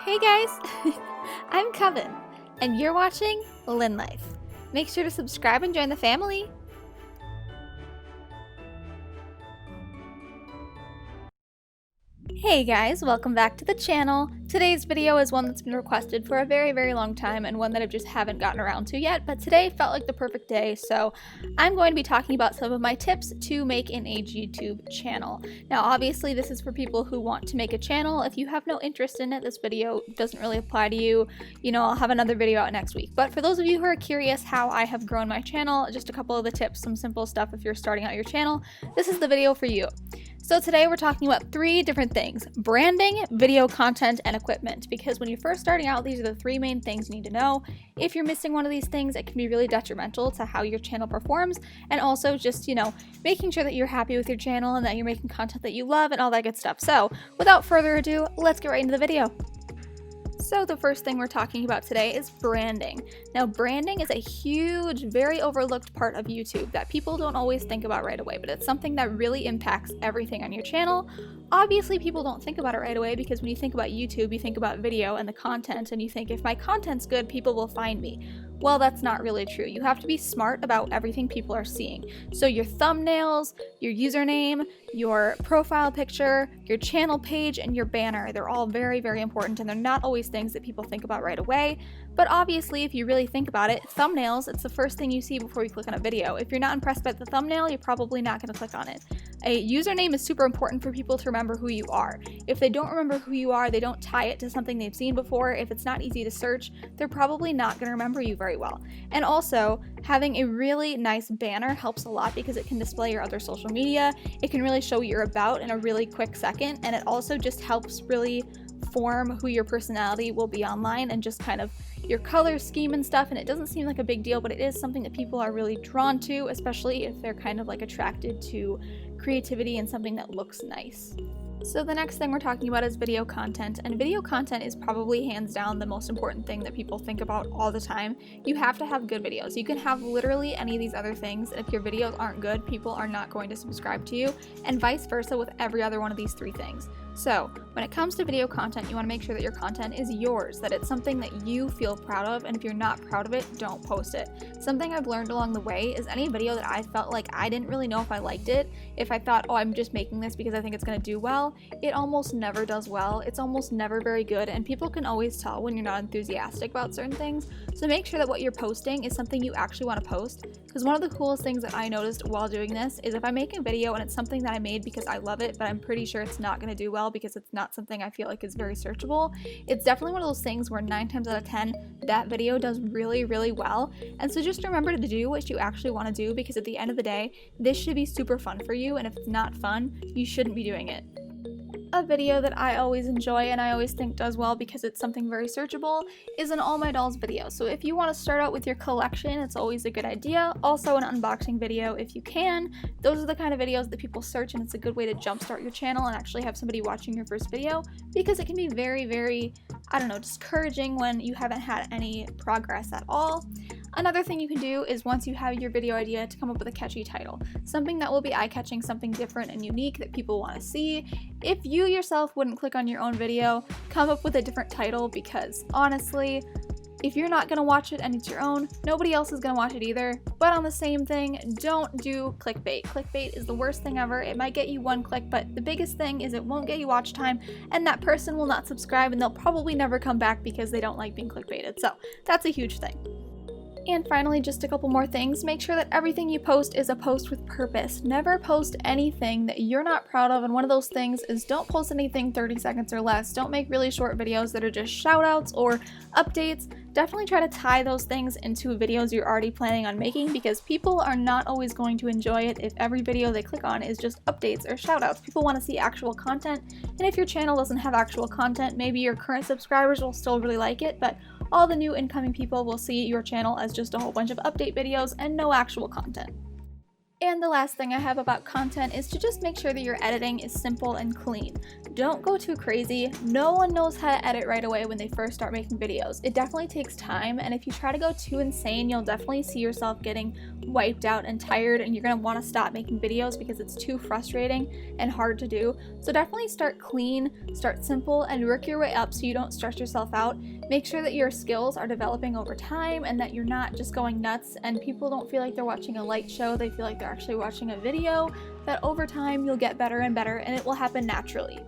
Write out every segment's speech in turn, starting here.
Hey guys, I'm Coven, and you're watching Lynn Life. Make sure to subscribe and join the family. Hey guys, welcome back to the channel. Today's video is one that's been requested for a very long time and one that I just haven't gotten around to yet, but today felt like the perfect day, so I'm going to be talking about some of my tips to make an age YouTube channel. Now obviously this is for people who want to make a channel. If you have no interest in it, this video doesn't really apply to you. I'll have another video out next week. But for those of you who are curious how I have grown my channel, just a couple of the tips, some simple stuff if you're starting out your channel, this is the video for you. So today we're talking about 3 different things: branding, video content, and equipment. Because when you're first starting out, these are the 3 main things you need to know. If you're missing one of these things, it can be really detrimental to how your channel performs, and also just, making sure that you're happy with your channel and that you're making content that you love and all that good stuff. So without further ado, let's get right into the video. So the first thing we're talking about today is branding. Now branding is a huge, very overlooked part of YouTube that people don't always think about right away, but it's something that really impacts everything on your channel. Obviously people don't think about it right away because when you think about YouTube, you think about video and the content, and you think if my content's good, people will find me. Well, that's not really true. You have to be smart about everything people are seeing. So your thumbnails, your username, your profile picture, your channel page, and your banner, they're all very important, and they're not always things that people think about right away. But obviously, if you really think about it, thumbnails, it's the first thing you see before you click on a video. If you're not impressed by the thumbnail, you're probably not going to click on it. A username is super important for people to remember who you are. If they don't remember who you are, they don't tie it to something they've seen before, if it's not easy to search, they're probably not going to remember you very well. And also, having a really nice banner helps a lot because it can display your other social media. It can really show what you're about in a really quick second, and it also just helps really form who your personality will be online and just kind of your color scheme and stuff. And it doesn't seem like a big deal, but it is something that people are really drawn to, especially if they're kind of like attracted to creativity and something that looks nice. So the next thing we're talking about is video content, and video content is probably hands down the most important thing that people think about all the time. You have to have good videos. You can have literally any of these other things, and if your videos aren't good, people are not going to subscribe to you, and vice versa with every other one of these 3 things. So when it comes to video content, you want to make sure that your content is yours, that it's something that you feel proud of, and if you're not proud of it, don't post it. Something I've learned along the way is any video that I felt like I didn't really know if I liked it, if I thought, oh, I'm just making this because I think it's going to do well, it almost never does well. It's almost never very good, and people can always tell when you're not enthusiastic about certain things. So make sure that what you're posting is something you actually want to post, because one of the coolest things that I noticed while doing this is if I make a video and it's something that I made because I love it, but I'm pretty sure it's not going to do well because it's not something I feel like is very searchable, it's definitely one of those things where 9 times out of 10 that video does really well. And so just remember to do what you actually want to do, because at the end of the day, this should be super fun for you, and if it's not fun, you shouldn't be doing it. A video that I always enjoy and I always think does well because it's something very searchable is an All My Dolls video. So if you want to start out with your collection, it's always a good idea. Also an unboxing video if you can. Those are the kind of videos that people search, and it's a good way to jumpstart your channel and actually have somebody watching your first video, because it can be very, discouraging when you haven't had any progress at all. Another thing you can do is, once you have your video idea, to come up with a catchy title. Something that will be eye-catching, something different and unique that people want to see. If you yourself wouldn't click on your own video, come up with a different title, because honestly, if you're not going to watch it and it's your own, nobody else is going to watch it either. But on the same thing, don't do clickbait. Clickbait is the worst thing ever. It might get you 1 click, but the biggest thing is it won't get you watch time, and that person will not subscribe, and they'll probably never come back because they don't like being clickbaited. So that's a huge thing. And finally, just a couple more things. Make sure that everything you post is a post with purpose. Never post anything that you're not proud of, and one of those things is don't post anything 30 seconds or less. Don't make really short videos that are just shoutouts or updates. Definitely try to tie those things into videos you're already planning on making, because people are not always going to enjoy it if every video they click on is just updates or shoutouts. People want to see actual content, and if your channel doesn't have actual content, maybe your current subscribers will still really like it, but all the new incoming people will see your channel as just a whole bunch of update videos and no actual content. And the last thing I have about content is to just make sure that your editing is simple and clean. Don't go too crazy. No one knows how to edit right away when they first start making videos. It definitely takes time, and if you try to go too insane, you'll definitely see yourself getting wiped out and tired, and you're going to want to stop making videos because it's too frustrating and hard to do. So definitely start clean, start simple, and work your way up so you don't stress yourself out. Make sure that your skills are developing over time and that you're not just going nuts and people don't feel like they're watching a light show, they feel like they're actually watching a video, that over time you'll get better and better and it will happen naturally.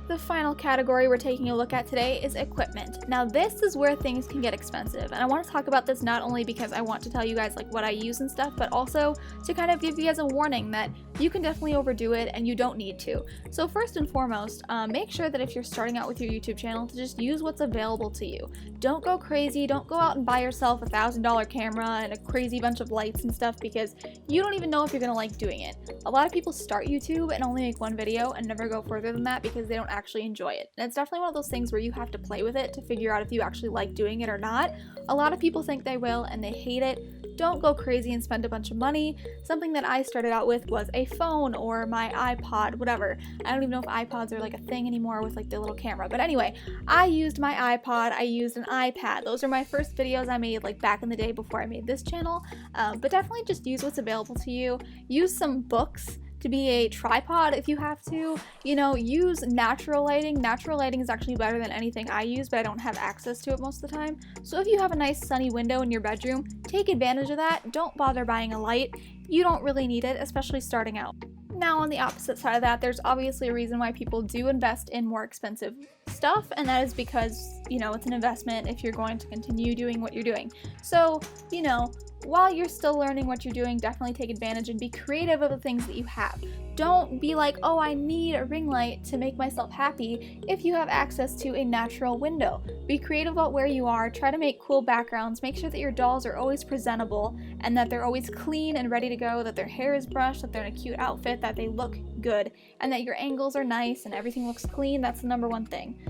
The final category we're taking a look at today is equipment. Now this is where things can get expensive, and I want to talk about this not only because I want to tell you guys like what I use and stuff, but also to kind of give you guys a warning that you can definitely overdo it and you don't need to. So first and foremost, make sure that if you're starting out with your YouTube channel to just use what's available to you. Don't go crazy, don't go out and buy yourself a $1,000 camera and a crazy bunch of lights and stuff because you don't even know if you're gonna like doing it. A lot of people start YouTube and only make one video and never go further than that because they don't actually enjoy it. And it's definitely one of those things where you have to play with it to figure out if you actually like doing it or not. A lot of people think they will and they hate it. Don't go crazy and spend a bunch of money. Something that I started out with was a phone or my iPod, whatever. I don't even know if iPods are like a thing anymore with like the little camera. But anyway, I used my iPod, I used an iPad. Those are my first videos I made like back in the day before I made this channel. But definitely just use what's available to you. Use some books to be a tripod if you have to. You know, use natural lighting. Natural lighting is actually better than anything I use, but I don't have access to it most of the time. So if you have a nice sunny window in your bedroom, take advantage of that. Don't bother buying a light. You don't really need it, especially starting out. Now on the opposite side of that, there's obviously a reason why people do invest in more expensive stuff, and that is because, you know, it's an investment if you're going to continue doing what you're doing. So, you know, while you're still learning what you're doing, definitely take advantage and be creative of the things that you have. Don't be like, oh, I need a ring light to make myself happy if you have access to a natural window. Be creative about where you are, try to make cool backgrounds, make sure that your dolls are always presentable and that they're always clean and ready to go, that their hair is brushed, that they're in a cute outfit, that they look good, and that your angles are nice and everything looks clean. That's the number one thing.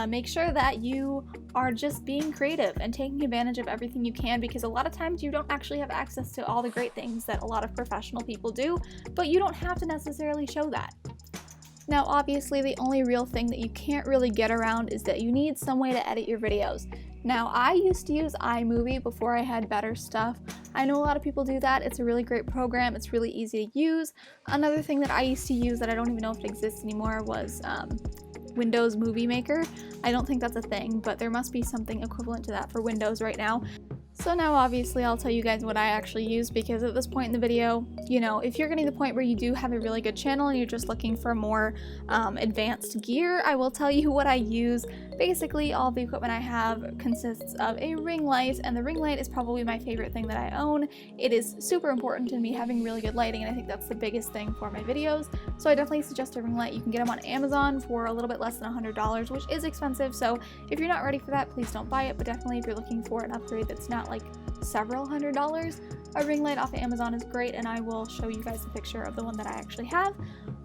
Make sure that you are just being creative and taking advantage of everything you can, because a lot of times you don't actually have access to all the great things that a lot of professional people do, but you don't have to necessarily show that. Now obviously the only real thing that you can't really get around is that you need some way to edit your videos. Now I used to use iMovie before I had better stuff. I know a lot of people do that. It's a really great program. It's really easy to use. Another thing that I used to use that I don't even know if it exists anymore was Windows Movie Maker. I don't think that's a thing, but there must be something equivalent to that for Windows right now. So now obviously I'll tell you guys what I actually use, because at this point in the video, you know, if you're getting to the point where you do have a really good channel and you're just looking for more advanced gear, I will tell you what I use. Basically, all the equipment I have consists of a ring light, and the ring light is probably my favorite thing that I own. It is super important to me having really good lighting, and I think that's the biggest thing for my videos. So I definitely suggest a ring light. You can get them on Amazon for a little bit less than $100, which is expensive. So if you're not ready for that, please don't buy it. But definitely if you're looking for an upgrade that's not like several $100s, a ring light off of Amazon is great, and I will show you guys a picture of the one that I actually have.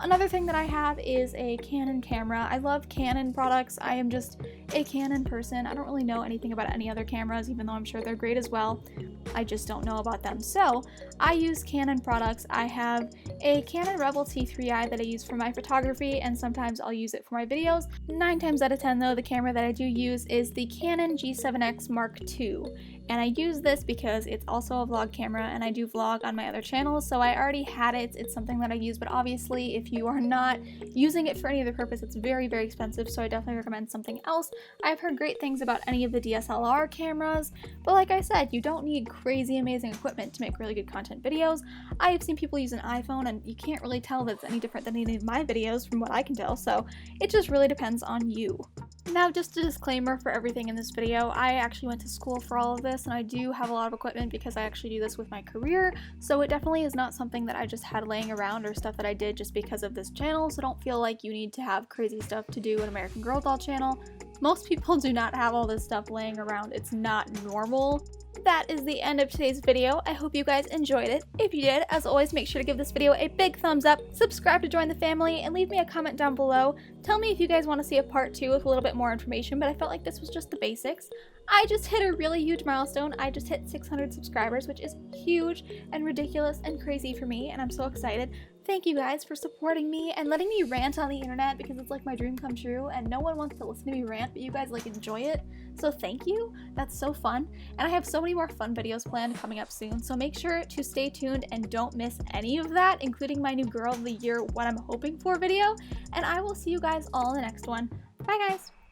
Another thing that I have is a Canon camera. I love Canon products. I am just a Canon person. I don't really know anything about any other cameras, even though I'm sure they're great as well. I just don't know about them. So I use Canon products. I have a Canon Rebel T3i that I use for my photography, and sometimes I'll use it for my videos. 9 times out of 10 though, the camera that I do use is the Canon G7X Mark II. And I use this because it's also a vlog camera, and I do vlog on my other channels, so I already had it. It's something that I use, but obviously if you are not using it for any other purpose, it's very, very expensive, so I definitely recommend something else. I've heard great things about any of the DSLR cameras, but like I said, you don't need crazy amazing equipment to make really good content videos. I have seen people use an iPhone, and you can't really tell that it's any different than any of my videos from what I can tell, so it just really depends on you. Now, just a disclaimer for everything in this video, I actually went to school for all of this, and I do have a lot of equipment because I actually do this with my career, so it definitely is not something that I just had laying around or stuff that I did just because of this channel, so don't feel like you need to have crazy stuff to do an American Girl doll channel. Most people do not have all this stuff laying around. It's not normal. that is the end of today's video. I hope you guys enjoyed it. If you did, as always, make sure to give this video a big thumbs up, subscribe to join the family, and leave me a comment down below. Tell me if you guys want to see a part 2 with a little bit more information, but I felt like this was just the basics. I just hit a really huge milestone. I just hit 600 subscribers, which is huge and ridiculous and crazy for me, and I'm so excited. Thank you guys for supporting me and letting me rant on the internet, because it's like my dream come true and no one wants to listen to me rant, but you guys like enjoy it. So thank you. That's so fun. And I have so many more fun videos planned coming up soon, so make sure to stay tuned and don't miss any of that, including my new Girl of the Year What I'm Hoping For video. And I will see you guys all in the next one. Bye guys.